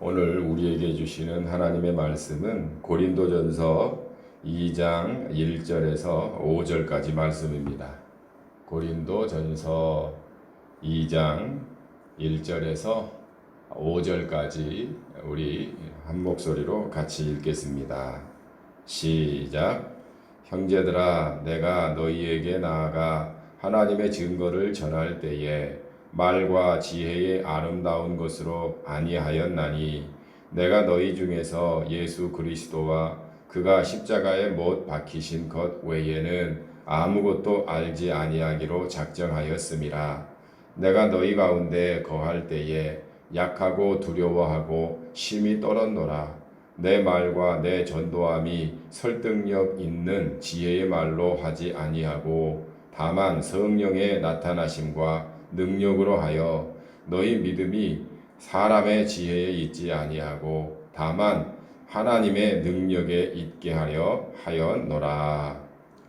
오늘 우리에게 주시는 하나님의 말씀은 고린도전서 2장 1절에서 5절까지 말씀입니다. 고린도전서 2장 1절에서 5절까지 우리 한 목소리로 같이 읽겠습니다. 시작. 형제들아, 내가 너희에게 나아가 하나님의 증거를 전할 때에 말과 지혜의 아름다운 것으로 아니하였나니 내가 너희 중에서 예수 그리스도와 그가 십자가에 못 박히신 것 외에는 아무것도 알지 아니하기로 작정하였음이라. 내가 너희 가운데 거할 때에 약하고 두려워하고 심히 떨었노라. 내 말과 내 전도함이 설득력 있는 지혜의 말로 하지 아니하고 다만 성령의 나타나심과 능력으로 하여 너희 믿음이 사람의 지혜에 있지 아니하고 다만 하나님의 능력에 있게 하려 하였노라.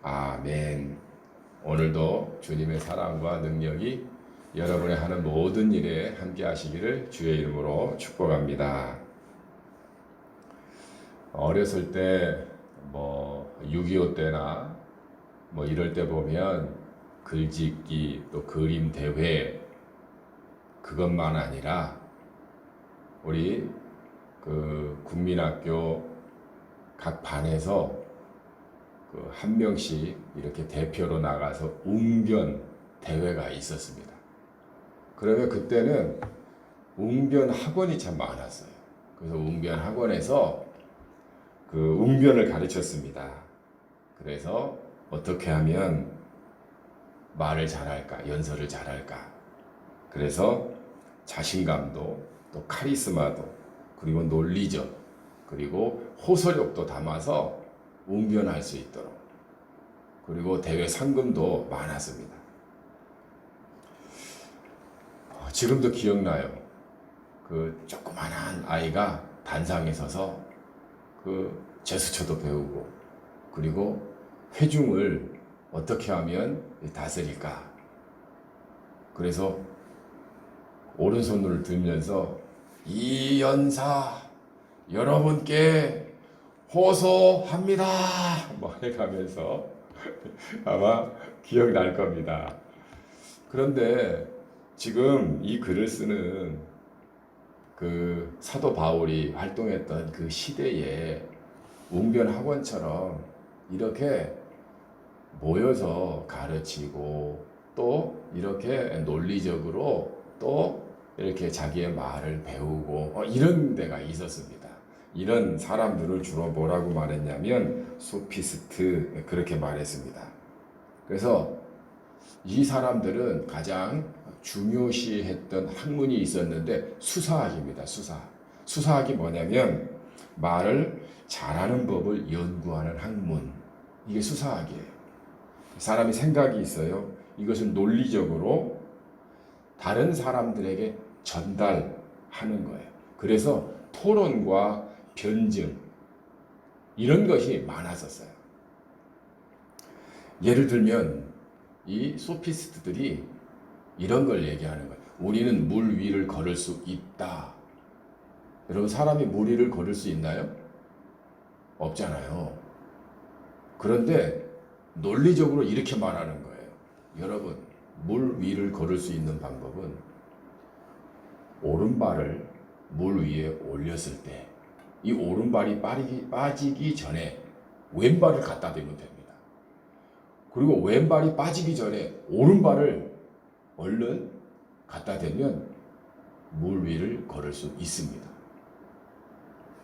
아멘. 오늘도 주님의 사랑과 능력이 여러분의 하는 모든 일에 함께 하시기를 주의 이름으로 축복합니다. 어렸을 때 6.25 때나 이럴 때 보면 글짓기 또 그림 대회 그것만 아니라 우리 국민학교 각 반에서 한 명씩 이렇게 대표로 나가서 웅변 대회가 있었습니다. 그러면 그때는 웅변 학원이 참 많았어요. 그래서 웅변 학원에서 웅변을 가르쳤습니다. 그래서 어떻게 하면 말을 잘할까, 연설을 잘할까. 그래서 자신감도 또 카리스마도 그리고 논리적 그리고 호소력도 담아서 웅변할 수 있도록 그리고 대회 상금도 많았습니다. 지금도 기억나요. 조그만한 아이가 단상에 서서 제스처도 배우고 그리고 회중을 어떻게 하면 다스릴까. 그래서 오른손을 들면서 이 연사 여러분께 호소합니다 해가면서 아마 기억날 겁니다. 그런데 지금 이 글을 쓰는 사도 바울이 활동했던 그 시대에 웅변 학원처럼 이렇게 모여서 가르치고 또 이렇게 논리적으로 또 이렇게 자기의 말을 배우고 이런 데가 있었습니다. 이런 사람들을 주로 뭐라고 말했냐면 소피스트 그렇게 말했습니다. 그래서 이 사람들은 가장 중요시했던 학문이 있었는데 수사학입니다. 수사학이 뭐냐면 말을 잘하는 법을 연구하는 학문. 이게 수사학이에요. 사람이 생각이 있어요. 이것을 논리적으로 다른 사람들에게 전달하는 거예요. 그래서 토론과 변증 이런 것이 많았었어요. 예를 들면 이 소피스트들이 이런 걸 얘기하는 거예요. 우리는 물 위를 걸을 수 있다. 여러분, 사람이 물 위를 걸을 수 있나요? 없잖아요. 그런데 논리적으로 이렇게 말하는 거예요. 여러분, 물 위를 걸을 수 있는 방법은 오른발을 물 위에 올렸을 때 이 오른발이 빠지기 전에 왼발을 갖다 대면 됩니다. 그리고 왼발이 빠지기 전에 오른발을 얼른 갖다 대면 물 위를 걸을 수 있습니다.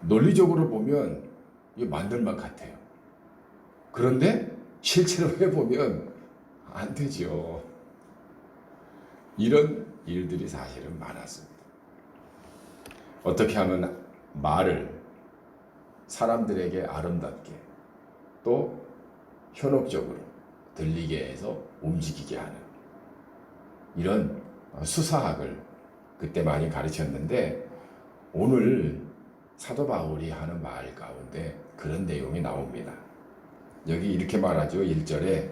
논리적으로 보면 이게 만들만 같아요. 그런데 실제로 해보면 안 되죠. 이런 일들이 사실은 많았습니다. 어떻게 하면 말을 사람들에게 아름답게 또 현혹적으로 들리게 해서 움직이게 하는 이런 수사학을 그때 많이 가르쳤는데 오늘 사도 바울이 하는 말 가운데 그런 내용이 나옵니다. 여기 이렇게 말하죠. 1절에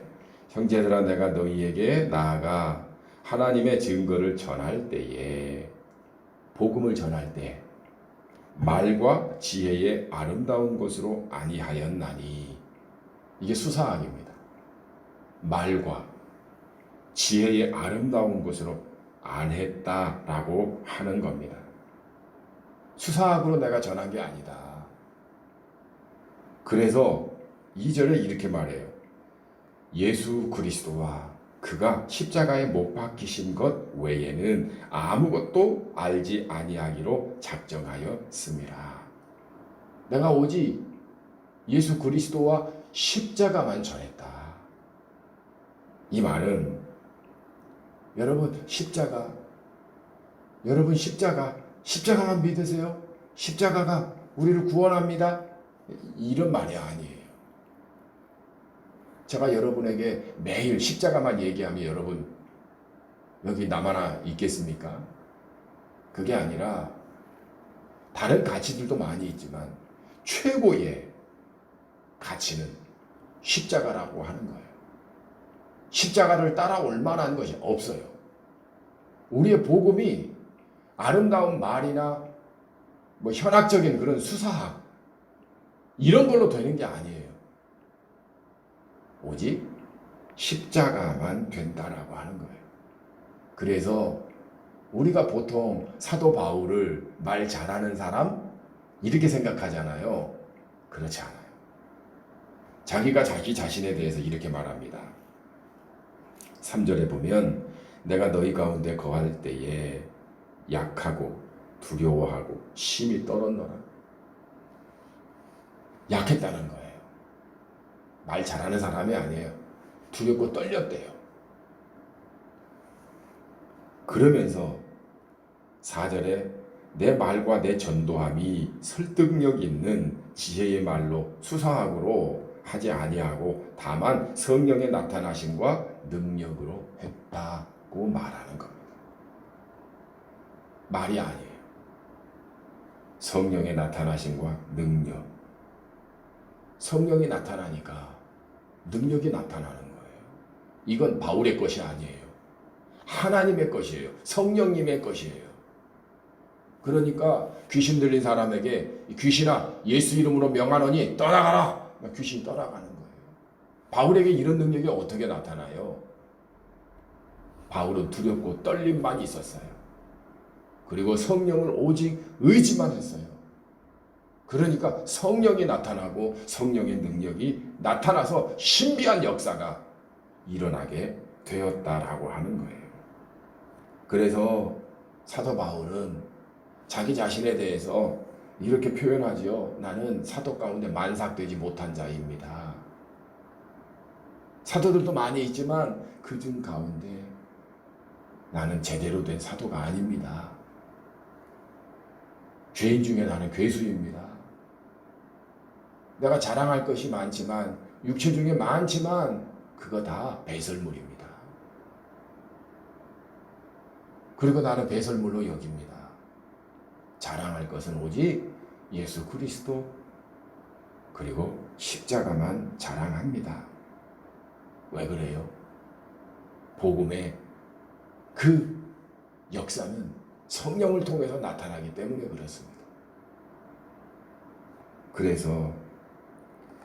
형제들아 내가 너희에게 나아가 하나님의 증거를 전할 때에 복음을 전할 때 말과 지혜의 아름다운 것으로 아니하였나니. 이게 수사학입니다. 말과 지혜의 아름다운 것으로 안 했다라고 하는 겁니다. 수사학으로 내가 전한 게 아니다. 그래서 2절에 이렇게 말해요. 예수 그리스도와 그가 십자가에 못 박히신 것 외에는 아무것도 알지 아니하기로 작정하였습니다. 내가 오직 예수 그리스도와 십자가만 전했다. 이 말은 여러분 십자가만 믿으세요? 십자가가 우리를 구원합니다. 이런 말이 아니에요. 제가 여러분에게 매일 십자가만 얘기하면 여러분 여기 나만 있겠습니까? 그게 아니라 다른 가치들도 많이 있지만 최고의 가치는 십자가라고 하는 거예요. 십자가를 따라올 만한 것이 없어요. 우리의 복음이 아름다운 말이나 뭐 현학적인 그런 수사학 이런 걸로 되는 게 아니에요. 오직 십자가만 된다라고 하는 거예요. 그래서 우리가 보통 사도 바울을 말 잘하는 사람 이렇게 생각하잖아요. 그렇지 않아요. 자기가 자기 자신에 대해서 이렇게 말합니다. 3절에 보면 내가 너희 가운데 거할 때에 약하고 두려워하고 심히 떨었노라. 약했다는 거예요. 말 잘하는 사람이 아니에요. 두렵고 떨렸대요. 그러면서 4절에 내 말과 내 전도함이 설득력 있는 지혜의 말로 수사학으로 하지 아니하고 다만 성령의 나타나심과 능력으로 했다고 말하는 겁니다. 말이 아니에요. 성령의 나타나심과 능력. 성령이 나타나니까 능력이 나타나는 거예요. 이건 바울의 것이 아니에요. 하나님의 것이에요. 성령님의 것이에요. 그러니까 귀신 들린 사람에게 귀신아 예수 이름으로 명하노니 떠나가라. 귀신이 떠나가는 거예요. 바울에게 이런 능력이 어떻게 나타나요? 바울은 두렵고 떨림만 있었어요. 그리고 성령을 오직 의지만 했어요. 그러니까 성령이 나타나고 성령의 능력이 나타나서 신비한 역사가 일어나게 되었다라고 하는 거예요. 그래서 사도 바울은 자기 자신에 대해서 이렇게 표현하지요. 나는 사도 가운데 만삭되지 못한 자입니다. 사도들도 많이 있지만 그중 가운데 나는 제대로 된 사도가 아닙니다. 죄인 중에 나는 괴수입니다. 내가 자랑할 것이 많지만 육체 중에 많지만 그거 다 배설물입니다. 그리고 나는 배설물로 여깁니다. 자랑할 것은 오직 예수 그리스도 그리고 십자가만 자랑합니다. 왜 그래요? 복음의 그 역사는 성령을 통해서 나타나기 때문에 그렇습니다. 그래서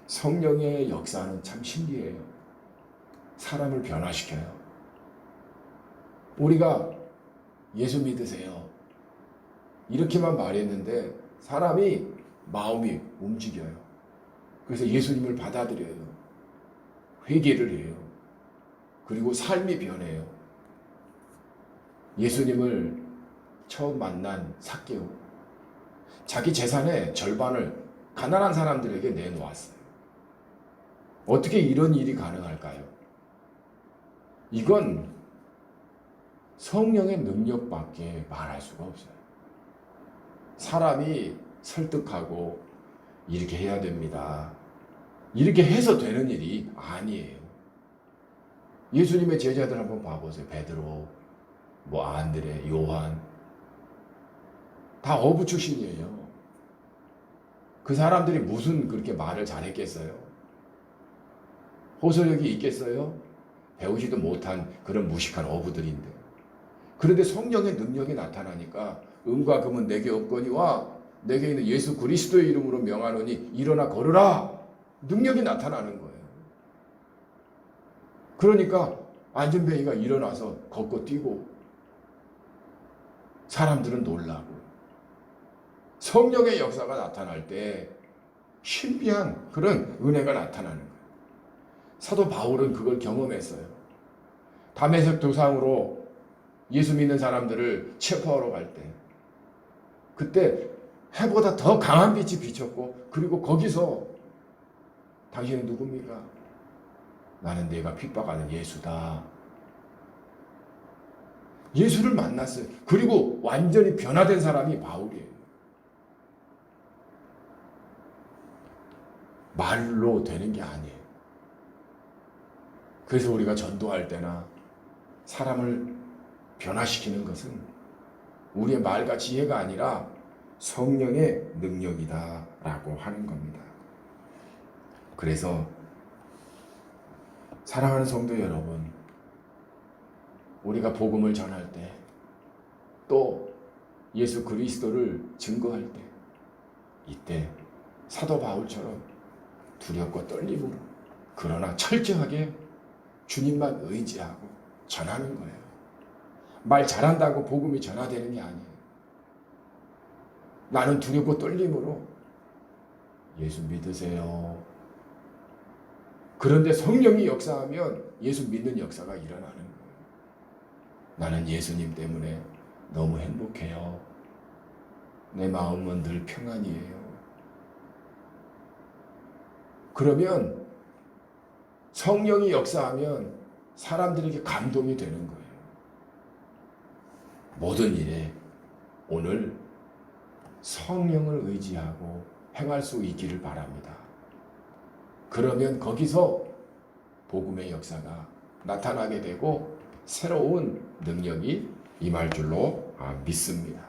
성령의 역사는 참 신기해요. 사람을 변화시켜요. 우리가 예수 믿으세요. 이렇게만 말했는데 사람이 마음이 움직여요. 그래서 예수님을 받아들여요. 회개를 해요. 그리고 삶이 변해요. 예수님을 처음 만난 삭개오. 자기 재산의 절반을 가난한 사람들에게 내놓았어요. 어떻게 이런 일이 가능할까요? 이건 성령의 능력밖에 말할 수가 없어요. 사람이 설득하고 이렇게 해야 됩니다. 이렇게 해서 되는 일이 아니에요. 예수님의 제자들 한번 봐보세요. 베드로, 안드레, 요한 다 어부 출신이에요. 그 사람들이 무슨 그렇게 말을 잘했겠어요? 호소력이 있겠어요? 배우지도 못한 그런 무식한 어부들인데. 그런데 성령의 능력이 나타나니까 은과 금은 내게 없거니와 내게 있는 예수 그리스도의 이름으로 명하노니 일어나 걸으라. 능력이 나타나는 거예요. 그러니까 안전뱅이가 일어나서 걷고 뛰고 사람들은 놀라고 성령의 역사가 나타날 때 신비한 그런 은혜가 나타나는 거예요. 사도 바울은 그걸 경험했어요. 다메섹 도상으로 예수 믿는 사람들을 체포하러 갈 때 그때 해보다 더 강한 빛이 비쳤고 그리고 거기서 당신은 누굽니까? 나는 내가 핍박하는 예수다. 예수를 만났어요. 그리고 완전히 변화된 사람이 바울이에요. 말로 되는 게 아니에요. 그래서 우리가 전도할 때나 사람을 변화시키는 것은 우리의 말과 지혜가 아니라 성령의 능력이다라고 하는 겁니다. 그래서 사랑하는 성도 여러분, 우리가 복음을 전할 때 또 예수 그리스도를 증거할 때 이때 사도 바울처럼 두렵고 떨림으로 그러나 철저하게 주님만 의지하고 전하는 거예요. 말 잘한다고 복음이 전화되는 게 아니에요. 나는 두렵고 떨림으로 예수 믿으세요. 그런데 성령이 역사하면 예수 믿는 역사가 일어나는 거예요. 나는 예수님 때문에 너무 행복해요. 내 마음은 늘 평안이에요. 그러면 성령이 역사하면 사람들에게 감동이 되는 거예요. 모든 일에 오늘 성령을 의지하고 행할 수 있기를 바랍니다. 그러면 거기서 복음의 역사가 나타나게 되고 새로운 능력이 임할 줄로 믿습니다.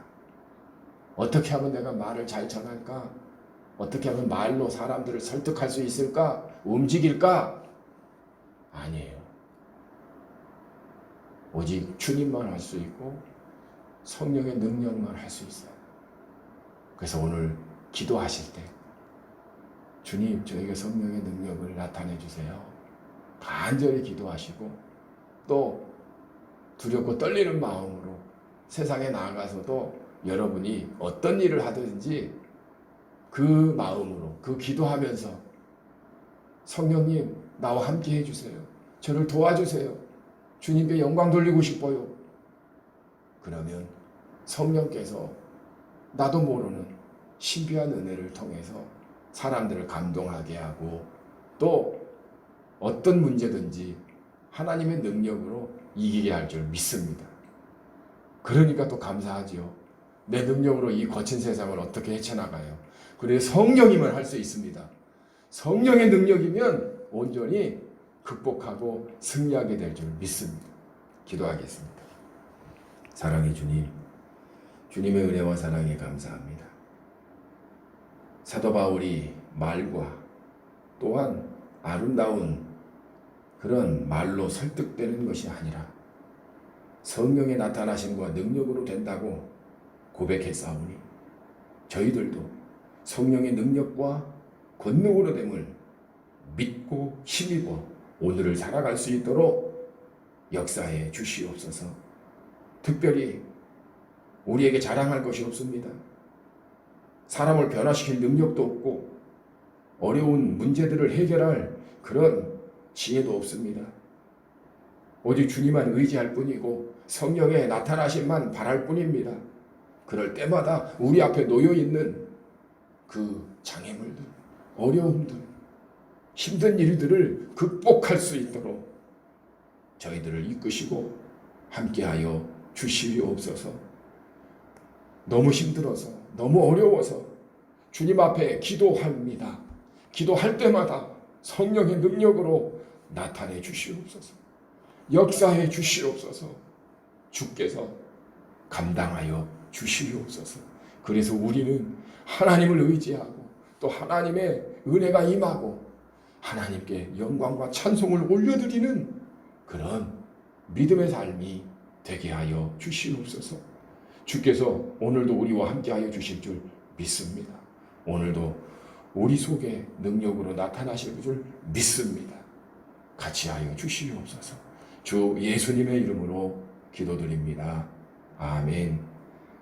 어떻게 하면 내가 말을 잘 전할까? 어떻게 하면 말로 사람들을 설득할 수 있을까? 움직일까? 아니에요. 오직 주님만 할 수 있고 성령의 능력만 할 수 있어요. 그래서 오늘 기도하실 때 주님, 저에게 성령의 능력을 나타내 주세요. 간절히 기도하시고 또 두렵고 떨리는 마음으로 세상에 나아가서도 여러분이 어떤 일을 하든지 그 마음으로 그 기도하면서 성령님 나와 함께 해주세요. 저를 도와주세요. 주님께 영광 돌리고 싶어요. 그러면 성령께서 나도 모르는 신비한 은혜를 통해서 사람들을 감동하게 하고 또 어떤 문제든지 하나님의 능력으로 이기게 할 줄 믿습니다. 그러니까 또 감사하지요. 내 능력으로 이 거친 세상을 어떻게 헤쳐나가요. 그래서 성령이면 할 수 있습니다. 성령의 능력이면 온전히 극복하고 승리하게 될 줄 믿습니다. 기도하겠습니다. 사랑의 주님, 주님의 은혜와 사랑에 감사합니다. 사도 바울이 말과 또한 아름다운 그런 말로 설득되는 것이 아니라 성령의 나타나심과 능력으로 된다고 고백했사오니 저희들도 성령의 능력과 권능으로 됨을 믿고 힘입어 오늘을 살아갈 수 있도록 역사해 주시옵소서. 특별히 우리에게 자랑할 것이 없습니다. 사람을 변화시킬 능력도 없고 어려운 문제들을 해결할 그런 지혜도 없습니다. 오직 주님만 의지할 뿐이고 성령의 나타나심만 바랄 뿐입니다. 그럴 때마다 우리 앞에 놓여있는 그 장애물들, 어려움들, 힘든 일들을 극복할 수 있도록 저희들을 이끄시고 함께하여 주시옵소서. 너무 힘들어서 너무 어려워서 주님 앞에 기도합니다. 기도할 때마다 성령의 능력으로 나타내 주시옵소서. 역사해 주시옵소서. 주께서 감당하여 주시옵소서. 그래서 우리는 하나님을 의지하고 또 하나님의 은혜가 임하고 하나님께 영광과 찬송을 올려드리는 그런 믿음의 삶이 되게 하여 주시옵소서. 주께서 오늘도 우리와 함께하여 주실 줄 믿습니다. 오늘도 우리 속에 능력으로 나타나실 줄 믿습니다. 같이 하여 주시옵소서. 주 예수님의 이름으로 기도드립니다. 아멘.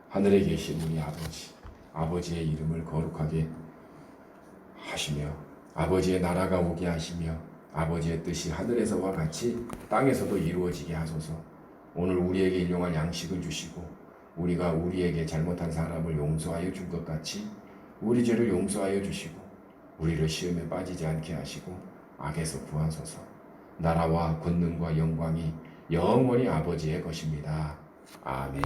하늘에 계신 우리 아버지, 아버지의 이름을 거룩하게 하시며 아버지의 나라가 오게 하시며 아버지의 뜻이 하늘에서와 같이 땅에서도 이루어지게 하소서. 오늘 우리에게 일용할 양식을 주시고 우리가 우리에게 잘못한 사람을 용서하여 준 것 같이 우리 죄를 용서하여 주시고 우리를 시험에 빠지지 않게 하시고 악에서 구하소서. 나라와 권능과 영광이 영원히 아버지의 것입니다. 아멘.